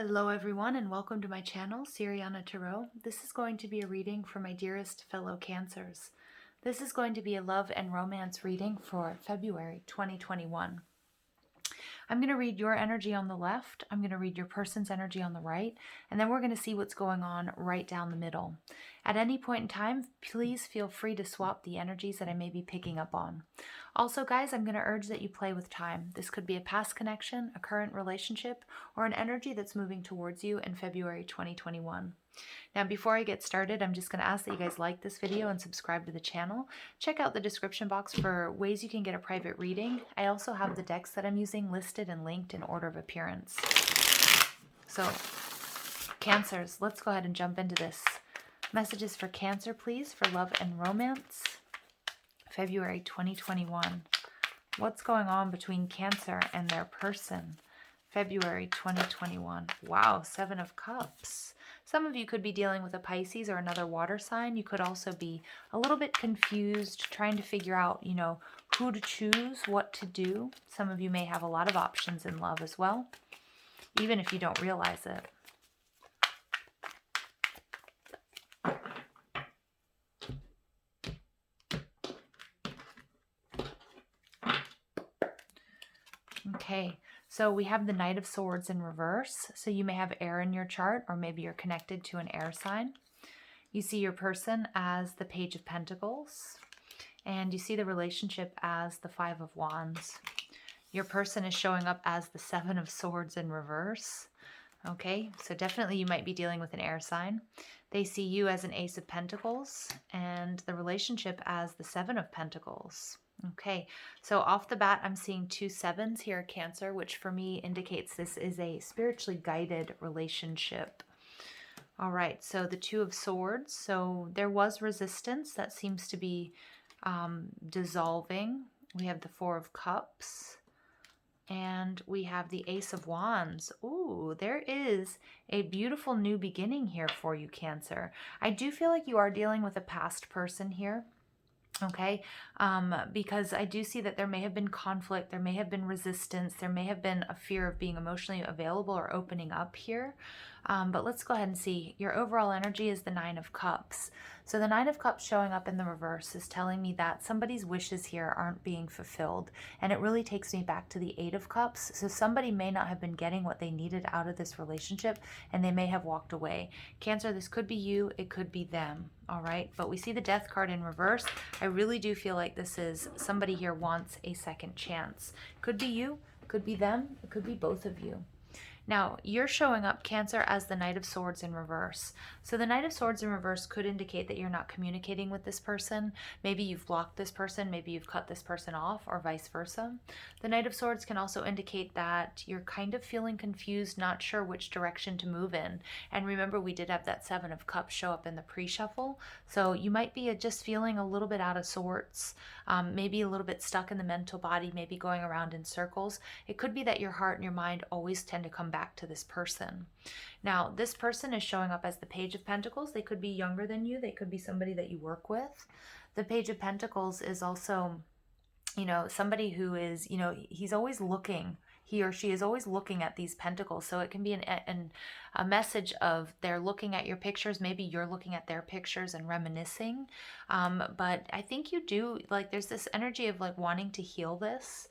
Hello everyone and welcome to my channel, Siriana Tarot. This is going to be a reading for my dearest fellow Cancers. This is going to be a love and romance reading for February 2021. I'm going to read your energy on the left, I'm going to read your person's energy on the right, and then we're going to see what's going on right down the middle. At any point in time, please feel free to swap the energies that I may be picking up on. Also, guys, I'm going to urge that you play with time. This could be a past connection, a current relationship, or an energy that's moving towards you in February 2021. Now, before I get started, I'm just going to ask that you guys like this video and subscribe to the channel. Check out the description box for ways you can get a private reading. I also have the decks that I'm using listed and linked in order of appearance. So, Cancers, let's go ahead and jump into this. Messages for Cancer, please, for love and romance. February 2021. What's going on between Cancer and their person? February 2021. Wow, 7 of Cups. Some of you could be dealing with a Pisces or another water sign. You could also be a little bit confused, trying to figure out, who to choose, what to do. Some of you may have a lot of options in love as well, even if you don't realize it. Okay, so we have the Knight of Swords in reverse. So you may have air in your chart, or maybe you're connected to an air sign. You see your person as the Page of Pentacles, and you see the relationship as the 5 of Wands. Your person is showing up as the 7 of Swords in reverse. Okay, so definitely you might be dealing with an air sign. They see you as an Ace of Pentacles, and the relationship as the 7 of Pentacles. Okay, so off the bat, I'm seeing 2 sevens here, Cancer, which for me indicates this is a spiritually guided relationship. All right, so the 2 of Swords. So there was resistance that seems to be dissolving. We have the 4 of Cups. And we have the Ace of Wands. Ooh, there is a beautiful new beginning here for you, Cancer. I do feel like you are dealing with a past person here. Okay, because I do see that there may have been conflict, there may have been resistance, there may have been a fear of being emotionally available or opening up here. But let's go ahead and see. Your overall energy is the 9 of Cups. So the 9 of Cups showing up in the reverse is telling me that somebody's wishes here aren't being fulfilled. And it really takes me back to the 8 of Cups. So somebody may not have been getting what they needed out of this relationship, and they may have walked away. Cancer, this could be you, it could be them. All right, but we see the Death card in reverse. I really do feel like this is somebody here wants a second chance. Could be you, could be them, it could be both of you. Now, you're showing up, Cancer, as the Knight of Swords in reverse. So the Knight of Swords in reverse could indicate that you're not communicating with this person. Maybe you've blocked this person, maybe you've cut this person off, or vice versa. The Knight of Swords can also indicate that you're kind of feeling confused, not sure which direction to move in. And remember, we did have that 7 of Cups show up in the pre-shuffle. So you might be just feeling a little bit out of sorts, maybe a little bit stuck in the mental body, maybe going around in circles. It could be that your heart and your mind always tend to come back to this person. Now, this person is showing up as the Page of Pentacles. They could be younger than you. They could be somebody that you work with. The Page of Pentacles is also, somebody who is, he's always looking. He or she is always looking at these pentacles. So it can be a message of they're looking at your pictures. Maybe you're looking at their pictures and reminiscing. But I think you do, there's this energy of wanting to heal this.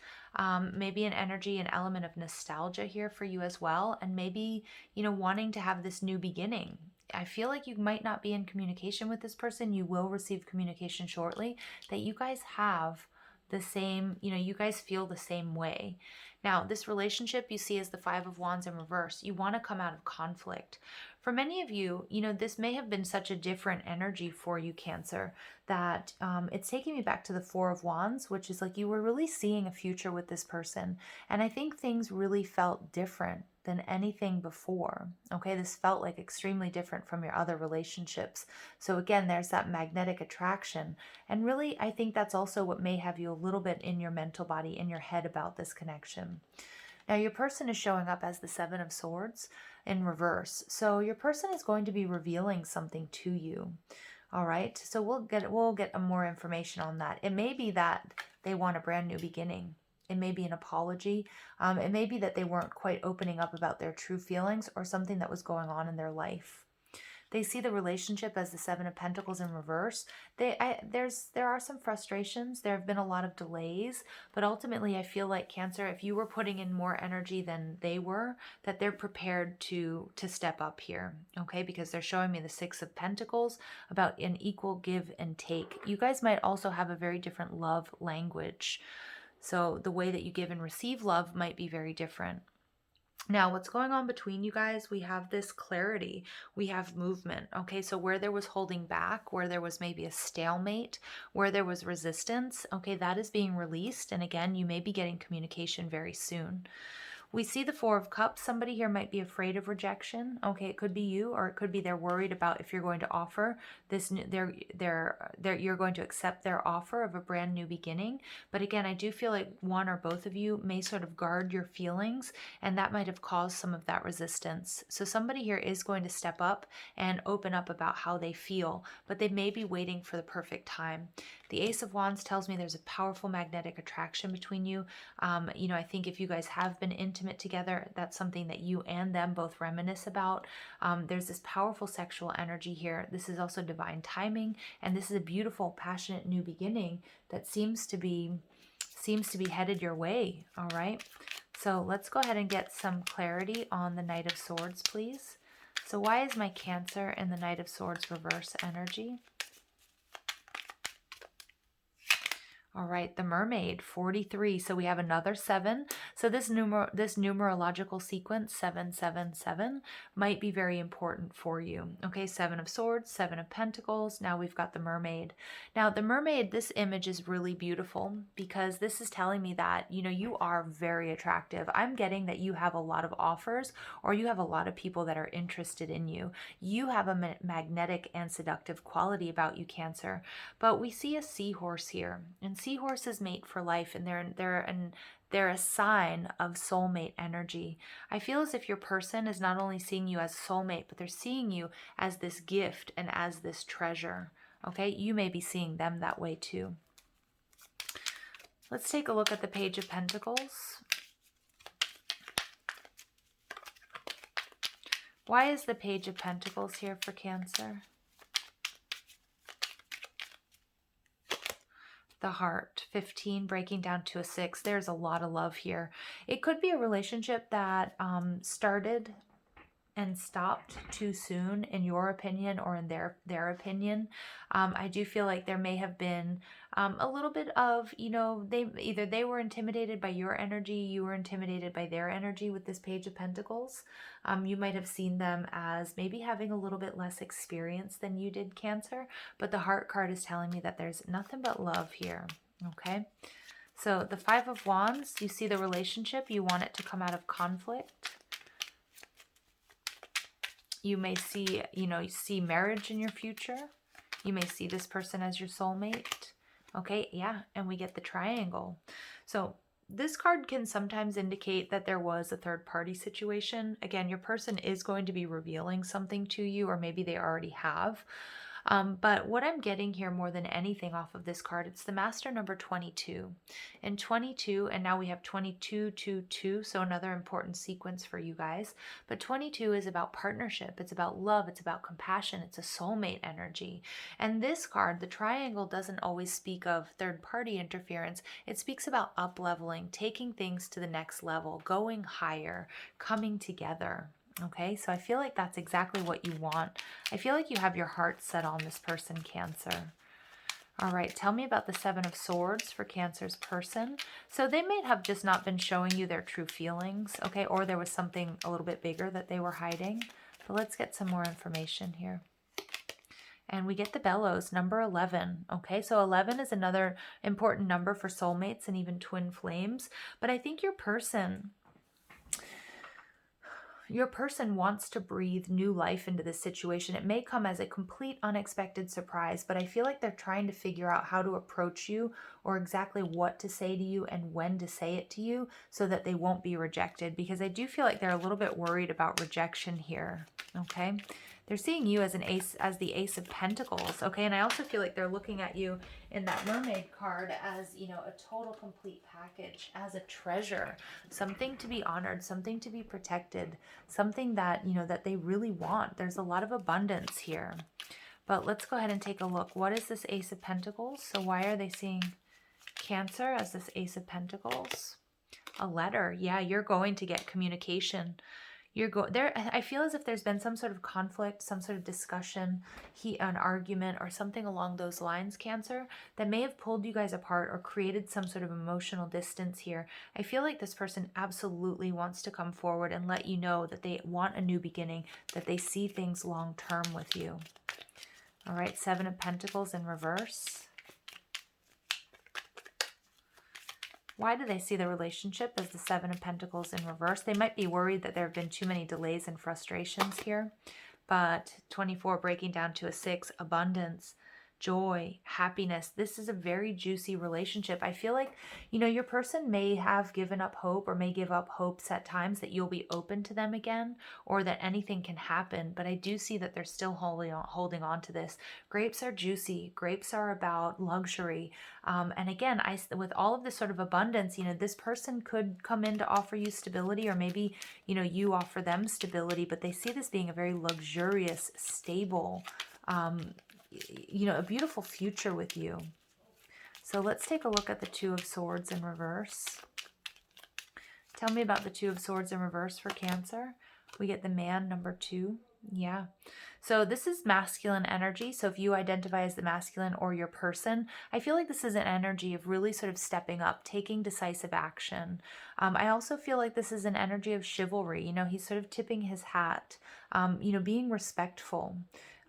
Maybe an energy, an element of nostalgia here for you as well. And maybe, wanting to have this new beginning. I feel like you might not be in communication with this person. You will receive communication shortly that you guys have the same, you guys feel the same way. Now, this relationship you see as the 5 of Wands in reverse. You want to come out of conflict. For many of you, this may have been such a different energy for you, Cancer, that it's taking me back to the 4 of Wands, which is like you were really seeing a future with this person. And I think things really felt different than anything before. Okay, this felt like extremely different from your other relationships. So again, there's that magnetic attraction. And really, I think that's also what may have you a little bit in your mental body, in your head about this connection. Now, your person is showing up as the 7 of Swords in reverse. So your person is going to be revealing something to you. All right, so we'll get more information on that. It may be that they want a brand new beginning. It may be an apology. It may be that they weren't quite opening up about their true feelings or something that was going on in their life. They see the relationship as the Seven of Pentacles in reverse. There are some frustrations. There have been a lot of delays, but ultimately I feel like Cancer, if you were putting in more energy than they were, that they're prepared to step up here, okay? Because they're showing me the Six of Pentacles about an equal give and take. You guys might also have a very different love language. So the way that you give and receive love might be very different. Now, what's going on between you guys? We have this clarity. We have movement. Okay, so where there was holding back, where there was maybe a stalemate, where there was resistance, okay, that is being released. And again, you may be getting communication very soon. We see the Four of Cups. Somebody here might be afraid of rejection. Okay, it could be you, or it could be they're worried about if you're going to offer this. You're going to accept their offer of a brand new beginning. But again, I do feel like one or both of you may sort of guard your feelings, and that might have caused some of that resistance. So somebody here is going to step up and open up about how they feel, but they may be waiting for the perfect time. The Ace of Wands tells me there's a powerful magnetic attraction between you. I think if you guys have been intimate together, that's something that you and them both reminisce about. There's this powerful sexual energy here. This is also divine timing, and this is a beautiful, passionate new beginning that seems to be headed your way. All right. So let's go ahead and get some clarity on the Knight of Swords, please. So why is my Cancer in the Knight of Swords reverse energy? All right, the Mermaid, 43. So we have another 7. So this numerological sequence, 777, might be very important for you. Okay, 7 of Swords, 7 of Pentacles. Now we've got the Mermaid. Now the Mermaid, this image is really beautiful because this is telling me that, you are very attractive. I'm getting that you have a lot of offers, or you have a lot of people that are interested in you. You have a magnetic and seductive quality about you, Cancer. But we see a seahorse here, and seahorses mate for life, and they're a sign of soulmate energy. I feel as if your person is not only seeing you as a soulmate, but they're seeing you as this gift and as this treasure. Okay, you may be seeing them that way too. Let's take a look at the Page of Pentacles. Why is the Page of Pentacles here for Cancer? The Heart, 15, breaking down to a 6. There's a lot of love here. It could be a relationship that started and stopped too soon, in your opinion or in their opinion. I do feel like there may have been a little bit of, they were intimidated by your energy, you were intimidated by their energy with this Page of Pentacles. You might have seen them as maybe having a little bit less experience than you did, Cancer, but the Heart card is telling me that there's nothing but love here, okay? So the Five of Wands, you see the relationship, you want it to come out of conflict. You may see, see marriage in your future. You may see this person as your soulmate. Okay, yeah, and we get the triangle. So this card can sometimes indicate that there was a third-party situation. Again, your person is going to be revealing something to you, or maybe they already have. But what I'm getting here more than anything off of this card, it's the Master number 22. And 22, and now we have 22, 2, 2, so another important sequence for you guys. But 22 is about partnership, it's about love, it's about compassion, it's a soulmate energy. And this card, the triangle, doesn't always speak of third-party interference. It speaks about up-leveling, taking things to the next level, going higher, coming together. Okay, so I feel like that's exactly what you want. I feel like you have your heart set on this person, Cancer. All right, tell me about the Seven of Swords for Cancer's person. So they may have just not been showing you their true feelings, okay, or there was something a little bit bigger that they were hiding. But let's get some more information here. And we get the Bellows, number 11. Okay, so 11 is another important number for soulmates and even twin flames. But I think your person wants to breathe new life into this situation. It may come as a complete unexpected surprise, but I feel like they're trying to figure out how to approach you, or exactly what to say to you and when to say it to you so that they won't be rejected, because I do feel like they're a little bit worried about rejection here. Okay. They're seeing you as an ace, as the Ace of Pentacles. Okay. And I also feel like they're looking at you in that Mermaid card as, you know, a total complete package, as a treasure, something to be honored, something to be protected, something that, you know, that they really want. There's a lot of abundance here. But let's go ahead and take a look. What is this Ace of Pentacles? So why are they seeing Cancer as this Ace of Pentacles? A letter. Yeah, you're going to get communication. You're there. I feel as if there's been some sort of conflict, some sort of discussion, an argument, or something along those lines, Cancer, that may have pulled you guys apart or created some sort of emotional distance here. I feel like this person absolutely wants to come forward and let you know that they want a new beginning, that they see things long term with you. All right, Seven of Pentacles in reverse. Why do they see the relationship as the Seven of Pentacles in reverse? They might be worried that there have been too many delays and frustrations here. But 24 breaking down to a 6, abundance, joy, happiness. This is a very juicy relationship. I feel like, you know, your person may have given up hope or may give up hopes at times that you'll be open to them again or that anything can happen. But I do see that they're still holding on to this. Grapes are juicy. Grapes are about luxury. And again, with all of this sort of abundance, you know, this person could come in to offer you stability, or maybe, you know, you offer them stability, but they see this being a very luxurious, stable, you know, a beautiful future with you. So let's take a look at the Two of Swords in reverse. Tell me about the Two of Swords in reverse for Cancer. We get the Man, number 2. Yeah. So this is masculine energy. So if you identify as the masculine or your person, I feel like this is an energy of really sort of stepping up, taking decisive action. I also feel like this is an energy of chivalry. You know, he's sort of tipping his hat, you know, being respectful,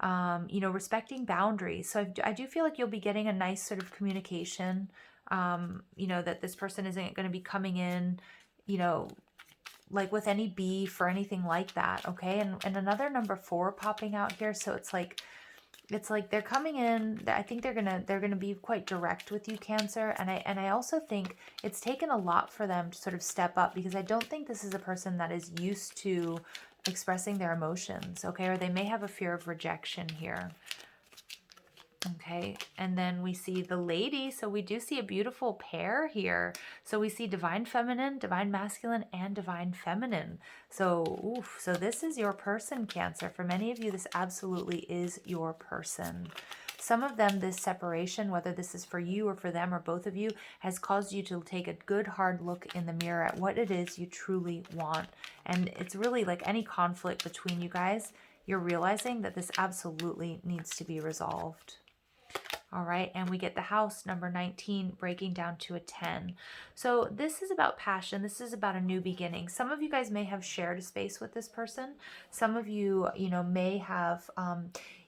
you know, respecting boundaries. So I do feel like you'll be getting a nice sort of communication, you know, that this person isn't going to be coming in, you know, like with any beef or anything like that. Okay. And another number 4 popping out here. So it's like they're coming in. I think they're gonna be quite direct with you, Cancer. And I also think it's taken a lot for them to sort of step up, because I don't think this is a person that is used to expressing their emotions. Okay. Or they may have a fear of rejection here. Okay, and then we see the Lady. So we do see a beautiful pair here. So we see divine feminine, divine masculine, and divine feminine. So, oof, so this is your person, Cancer. For many of you, this absolutely is your person. Some of them, this separation, whether this is for you or for them or both of you, has caused you to take a good hard look in the mirror at what it is you truly want. And it's really like any conflict between you guys, you're realizing that this absolutely needs to be resolved. All right, and we get the House, number 19, breaking down to a 10. So this is about passion. This is about a new beginning. Some of you guys may have shared a space with this person. Some of you, you know, may have,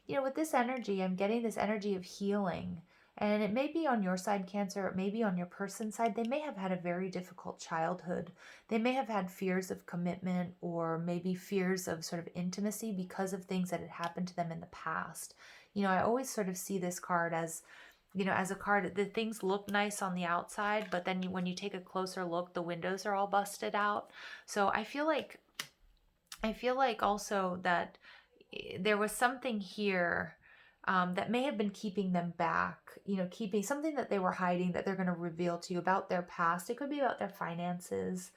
you know, with this energy, I'm getting this energy of healing. And it may be on your side, Cancer. It may be on your person's side. They may have had a very difficult childhood. They may have had fears of commitment, or maybe fears of sort of intimacy because of things that had happened to them in the past. You know, I always sort of see this card as, you know, as a card, the things look nice on the outside, but then when you take a closer look, the windows are all busted out. So I feel like also that there was something here that may have been keeping them back, you know, keeping something that they were hiding that they're going to reveal to you about their past. It could be about their finances.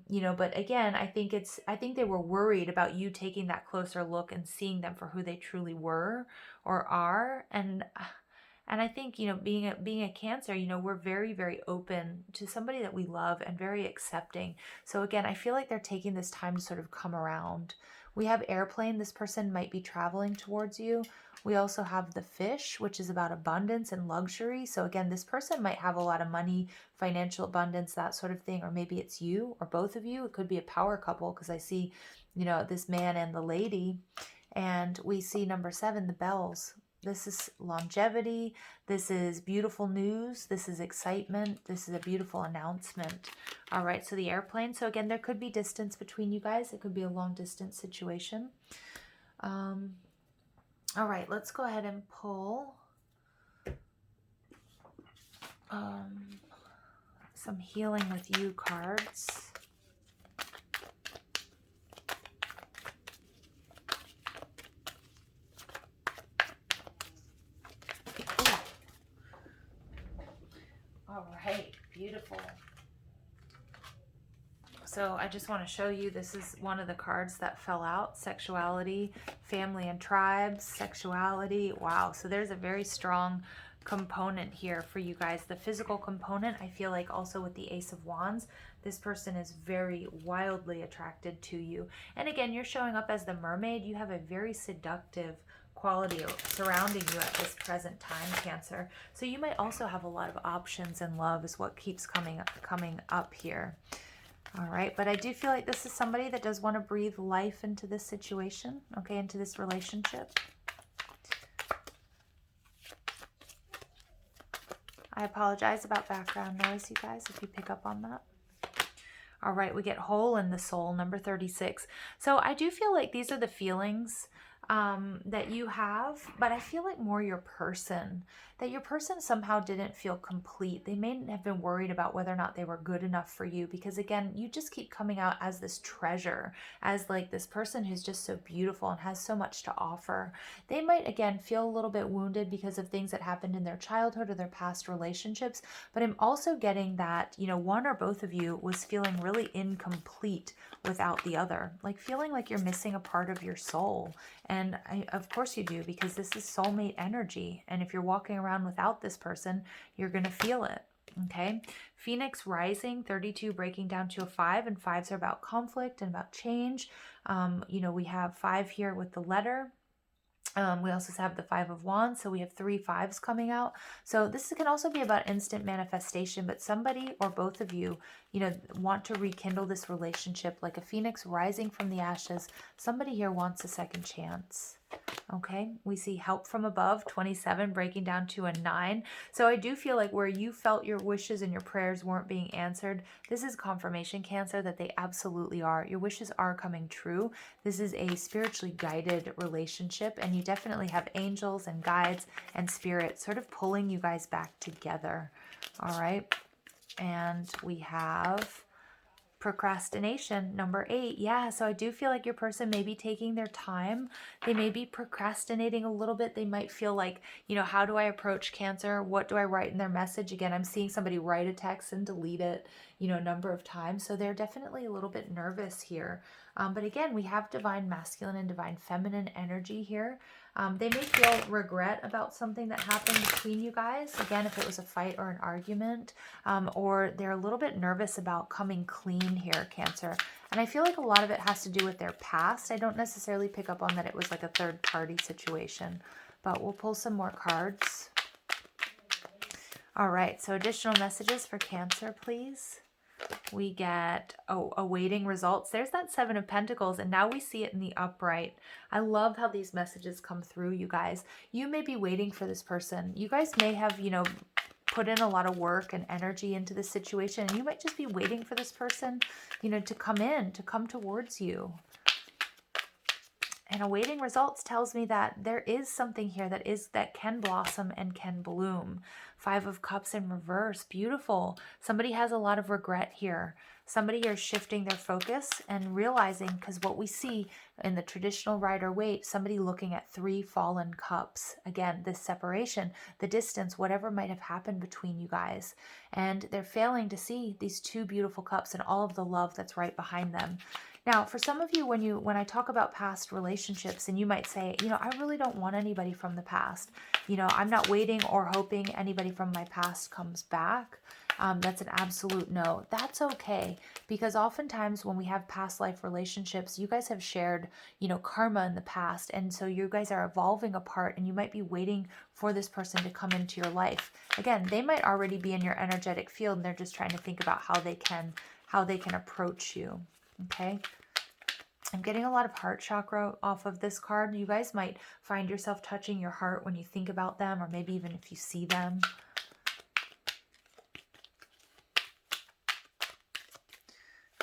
You know, but again, I think they were worried about you taking that closer look and seeing them for who they truly were or are. And I think, you know, being a Cancer, you know, we're very, very open to somebody that we love and very accepting. So again, I feel like they're taking this time to sort of come around. We have Airplane. This person might be traveling towards you. We also have the Fish, which is about abundance and luxury. So again, this person might have a lot of money, financial abundance, that sort of thing. Or maybe it's you or both of you. It could be a power couple, because I see, you know, this Man and the Lady. And we see number 7, the Bells. This is longevity. This is beautiful news. This is excitement. This is a beautiful announcement. All right, so the Airplane. So again, there could be distance between you guys. It could be a long distance situation. All right, let's go ahead and pull some Healing with You cards. Beautiful. So I just want to show you, this is one of the cards that fell out. Sexuality, family and tribes, sexuality. Wow. So there's a very strong component here for you guys. The physical component, I feel like also with the Ace of Wands, this person is very wildly attracted to you. And again, you're showing up as the mermaid. You have a very seductive quality surrounding you at this present time, Cancer. So you might also have a lot of options in love is what keeps coming up here. All right, but I do feel like this is somebody that does want to breathe life into this situation, okay, into this relationship. I apologize about background noise, you guys, if you pick up on that. All right, we get hole in the soul, number 36. So I do feel like these are the feelings that you have, but I feel like more your person, that your person somehow didn't feel complete. They may have been worried about whether or not they were good enough for you, because again, you just keep coming out as this treasure, as like this person who's just so beautiful and has so much to offer. They might again feel a little bit wounded because of things that happened in their childhood or their past relationships, but I'm also getting that, you know, one or both of you was feeling really incomplete without the other, like feeling like you're missing a part of your soul. And of course you do, because this is soulmate energy. And if you're walking around without this person, you're going to feel it. Okay. Phoenix rising, 32 breaking down to a 5, and 5s are about conflict and about change. You know, we have 5 here with the letter. We also have the 5 of Wands, so we have 3 5s coming out. So this can also be about instant manifestation, but somebody or both of you, you know, want to rekindle this relationship like a phoenix rising from the ashes. Somebody here wants a second chance. Okay, we see help from above, 27 breaking down to a 9. So I do feel like where you felt your wishes and your prayers weren't being answered, this is confirmation, Cancer, that they absolutely are. Your wishes are coming true. This is a spiritually guided relationship, and you definitely have angels and guides and spirits sort of pulling you guys back together. All right, and we have procrastination, number 8. Yeah, so I do feel like your person may be taking their time. They may be procrastinating a little bit. They might feel like, you know, how do I approach Cancer? What do I write in their message? Again, I'm seeing somebody write a text and delete it, you know, a number of times. So they're definitely a little bit nervous here. But again, we have divine masculine and divine feminine energy here. They may feel regret about something that happened between you guys. Again, if it was a fight or an argument, or they're a little bit nervous about coming clean here, Cancer. And I feel like a lot of it has to do with their past. I don't necessarily pick up on that it was like a third party situation, but we'll pull some more cards. All right, so additional messages for Cancer, please. We get, awaiting results. There's that 7 of Pentacles, and now we see it in the upright. I love how these messages come through, you guys. You may be waiting for this person. You guys may have, you know, put in a lot of work and energy into this situation, and you might just be waiting for this person, you know, to come towards you. And awaiting results tells me that there is something here that can blossom and can bloom. 5 of Cups in reverse. Beautiful. Somebody has a lot of regret here. Somebody here is shifting their focus and realizing, because what we see in the traditional Rider-Waite, somebody looking at 3 fallen cups. Again, this separation, the distance, whatever might have happened between you guys. And they're failing to see these 2 beautiful cups and all of the love that's right behind them. Now, for some of you, when I talk about past relationships, and you might say, you know, I really don't want anybody from the past. You know, I'm not waiting or hoping anybody from my past comes back. That's an absolute no. That's okay, because oftentimes when we have past life relationships, you guys have shared, you know, karma in the past, and so you guys are evolving apart, and you might be waiting for this person to come into your life. Again, they might already be in your energetic field, and they're just trying to think about how they can approach you. Okay. I'm getting a lot of heart chakra off of this card. You guys might find yourself touching your heart when you think about them, or maybe even if you see them.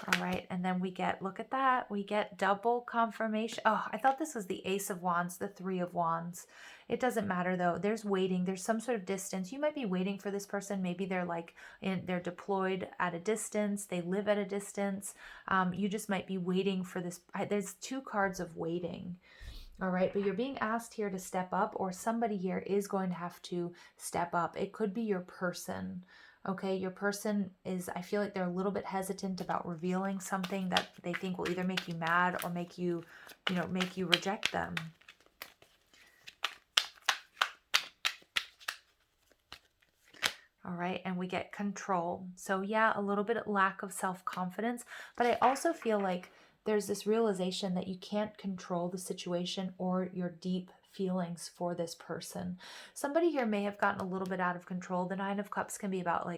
All right, and then we get, look at that, we get double confirmation. Oh, I thought this was the Ace of Wands, the 3 of Wands. It doesn't matter though. There's waiting. There's some sort of distance. You might be waiting for this person. Maybe they're they're deployed at a distance. They live at a distance. You just might be waiting for this. There's 2 cards of waiting. All right, but you're being asked here to step up, or somebody here is going to have to step up. It could be your person. Okay, your person is, I feel like they're a little bit hesitant about revealing something that they think will either make you mad or make you, make you reject them. All right, and we get control. So yeah, a little bit of lack of self-confidence, but I also feel like there's this realization that you can't control the situation or your deep feelings for this person. Somebody here may have gotten a little bit out of control. The Nine of Cups can be about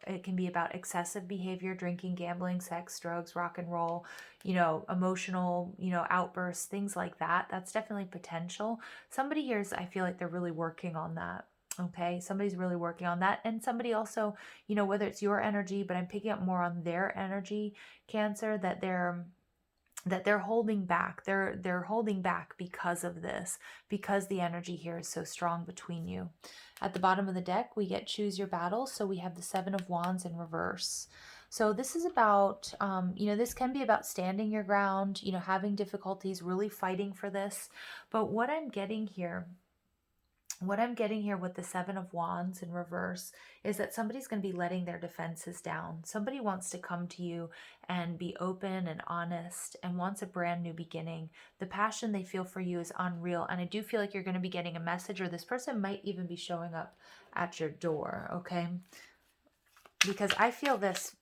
it can be about excessive behavior, drinking, gambling, sex, drugs, rock and roll, emotional, outbursts, things like that. That's definitely potential. Somebody here is, I feel like they're really working on that. Okay, somebody's really working on that. And somebody also, whether it's your energy, but I'm picking up more on their energy, Cancer, that they're holding back. They're holding back because of this, because the energy here is so strong between you. At the bottom of the deck, we get choose your battle. So we have the Seven of Wands in reverse. So this is about, this can be about standing your ground, having difficulties, really fighting for this. But what I'm getting here with the Seven of Wands in reverse is that somebody's going to be letting their defenses down. Somebody wants to come to you and be open and honest and wants a brand new beginning. The passion they feel for you is unreal. And I do feel like you're going to be getting a message, or this person might even be showing up at your door, okay? Because I feel this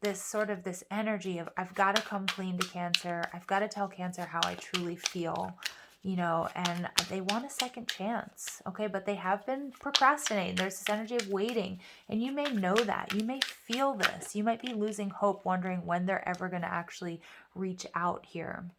energy of, I've got to come clean to Cancer. I've got to tell Cancer how I truly feel. And they want a second chance, okay? But they have been procrastinating. There's this energy of waiting, and you may know that. You may feel this. You might be losing hope, wondering when they're ever going to actually reach out here.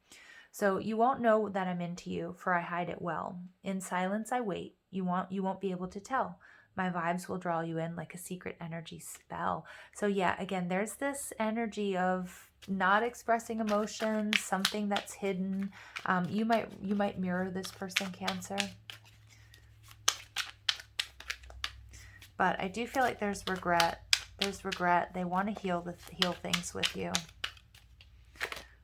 So you won't know that I'm into you, for I hide it well. In silence I wait. You won't be able to tell. My vibes will draw you in like a secret energy spell. So yeah, again, there's this energy of not expressing emotions, something that's hidden. You might mirror this person, Cancer. But I do feel like there's regret. There's regret. They want to heal things with you.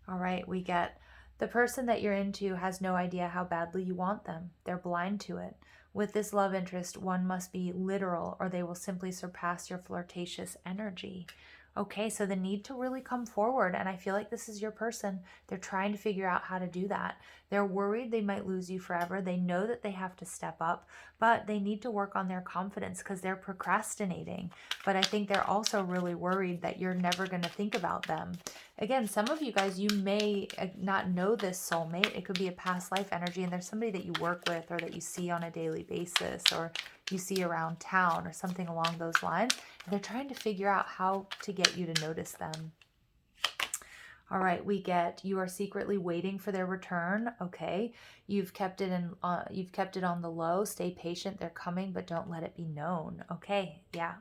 All right, we get the person that you're into has no idea how badly you want them. They're blind to it. With this love interest, one must be literal, or they will simply surpass your flirtatious energy. Okay, so the need to really come forward, and I feel like this is your person. They're trying to figure out how to do that. They're worried they might lose you forever. They know that they have to step up, but they need to work on their confidence because they're procrastinating. But I think they're also really worried that you're never going to think about them. Again, some of you guys, you may not know this soulmate. It could be a past life energy, and there's somebody that you work with or that you see on a daily basis or you see around town or something along those lines. They're trying to figure out how to get you to notice them. All right, we get you are secretly waiting for their return. Okay, you've kept it on the low. Stay patient. They're coming, but don't let it be known. Okay, yeah,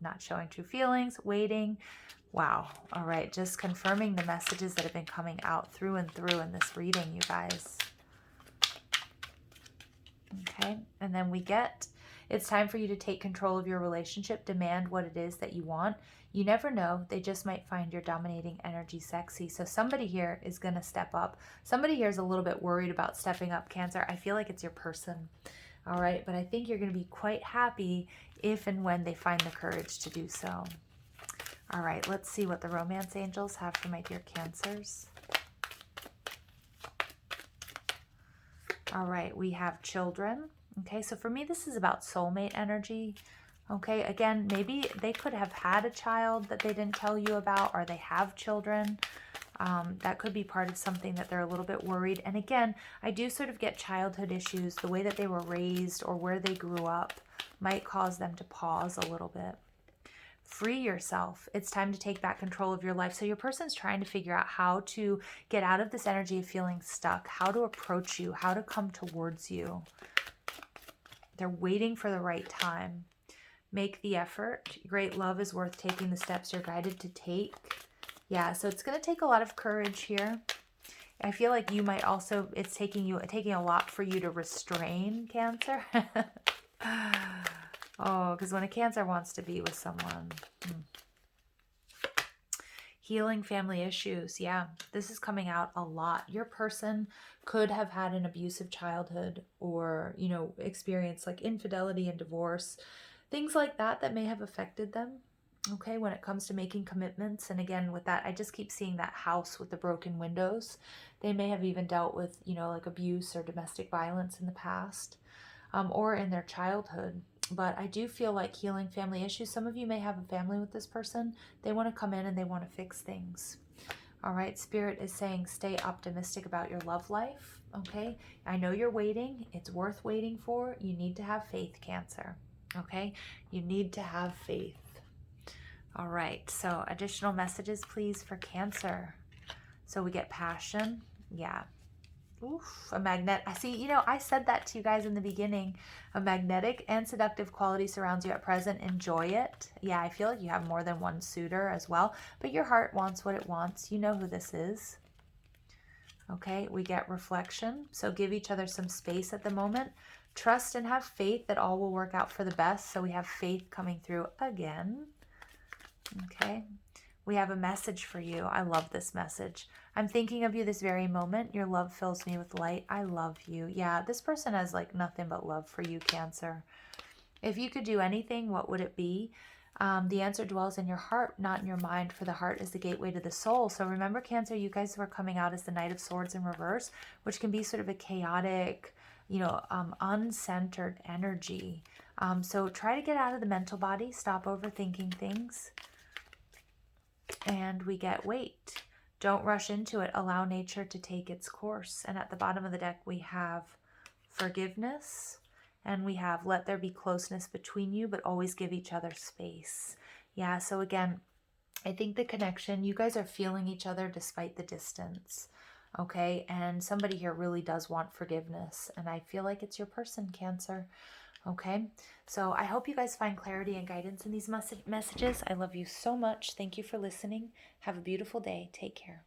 not showing true feelings, waiting. Wow. All right, just confirming the messages that have been coming out through and through in this reading, you guys. Okay, and then we get it's time for you to take control of your relationship. Demand what it is that you want. You never know. They just might find your dominating energy sexy. So somebody here is going to step up. Somebody here is a little bit worried about stepping up, Cancer. I feel like it's your person. All right, but I think you're going to be quite happy if and when they find the courage to do so. All right, let's see what the romance angels have for my dear Cancers. All right, we have children. Okay, so for me, this is about soulmate energy. Okay, again, maybe they could have had a child that they didn't tell you about, or they have children. That could be part of something that they're a little bit worried. And again, I do sort of get childhood issues. The way that they were raised or where they grew up might cause them to pause a little bit. Free yourself. It's time to take back control of your life. So your person's trying to figure out how to get out of this energy of feeling stuck, how to approach you, how to come towards you. They're waiting for the right time. Make the effort. Great love is worth taking the steps you're guided to take. Yeah, so it's going to take a lot of courage here. I feel like you might also, it's taking a lot for you to restrain, Cancer. Oh, because when a Cancer wants to be with someone. Healing family issues. Yeah, this is coming out a lot. Your person could have had an abusive childhood or, experienced like infidelity and divorce. Things like that may have affected them. Okay, when it comes to making commitments. And again, with that, I just keep seeing that house with the broken windows. They may have even dealt with, you know, like abuse or domestic violence in the past, or in their childhood. But I do feel like healing family issues. Some of you may have a family with this person. They want to come in and they want to fix things. All right, Spirit is saying stay optimistic about your love life. Okay, I know you're waiting. It's worth waiting for. You need to have faith, Cancer. Okay, you need to have faith. All right, so additional messages, please, for Cancer. So we get passion. Yeah. Oof, a magnet. I see, you know, I said that to you guys in the beginning. A magnetic and seductive quality surrounds you at present. Enjoy it. Yeah, I feel like you have more than one suitor as well, but your heart wants what it wants. You know who this is. Okay, we get reflection. So give each other some space at the moment. Trust and have faith that all will work out for the best. So we have faith coming through again. Okay, we have a message for you. I love this message. I'm thinking of you this very moment. Your love fills me with light. I love you. Yeah, this person has like nothing but love for you, Cancer. If you could do anything, what would it be? The answer dwells in your heart, not in your mind, for the heart is the gateway to the soul. So remember, Cancer, you guys were coming out as the Knight of Swords in reverse, which can be sort of a chaotic, you know, uncentered energy. So try to get out of the mental body. Stop overthinking things. And we get wait. Don't rush into it. Allow nature to take its course. And at the bottom of the deck, we have forgiveness. And we have let there be closeness between you, but always give each other space. Yeah, so again, I think the connection, you guys are feeling each other despite the distance. Okay, and somebody here really does want forgiveness. And I feel like it's your person, Cancer. Okay, so I hope you guys find clarity and guidance in these messages. I love you so much. Thank you for listening. Have a beautiful day. Take care.